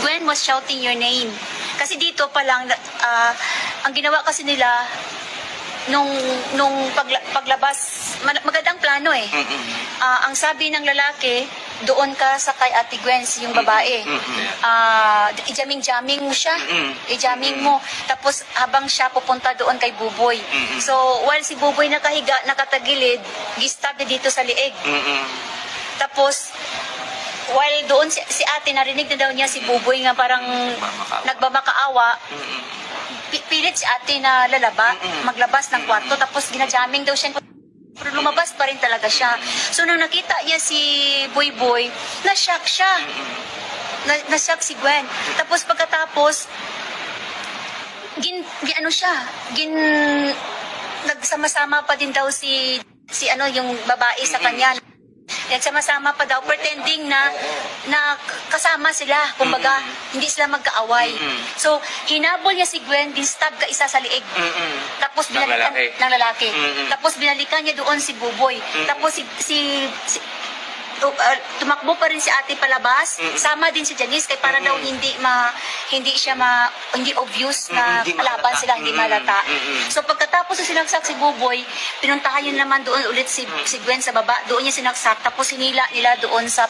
Gwen was shouting your name. Kasi dito pa lang, ang ginawa kasi nila, nung paglabas, magandang plano eh. Ang sabi ng lalaki, doon ka sa kay Ate Gwen, yung babae. I-jamming mo siya. I-jamming mo. Tapos habang siya pupunta doon kay Buboy. So while si Buboy nakahiga, nakatagilid, gistab niya dito sa liig. Tapos while doon si ate, narinig na daw niya si Buboy nga parang nagbamakaawa. Pilit si ate na maglabas ng kwarto, tapos ginajamming daw siya. Pero lumabas pa rin talaga siya. So nung nakita niya si Boy, na-shock siya. Na-shock si Gwen. Tapos pagkatapos, nagsama-sama pa din daw si yung babae sa kanya. Nagsama-sama pa daw, pretending na kasama sila, kumbaga, hindi sila magkaaway. So, hinabol niya si Gwen, din-stab ka isa sa liig. Tapos binalikan ng lalaki. Tapos binalikan niya doon si Buboy. Tapos tumakbo pa rin si ate palabas, sama din si Janice, kaya para daw hindi obvious na laban sila, hindi malata. So pagkatapos na sinaksak si Buboy, pinuntahan niya naman doon ulit si Gwen sa baba, doon niya sinaksak, tapos hinila nila doon sa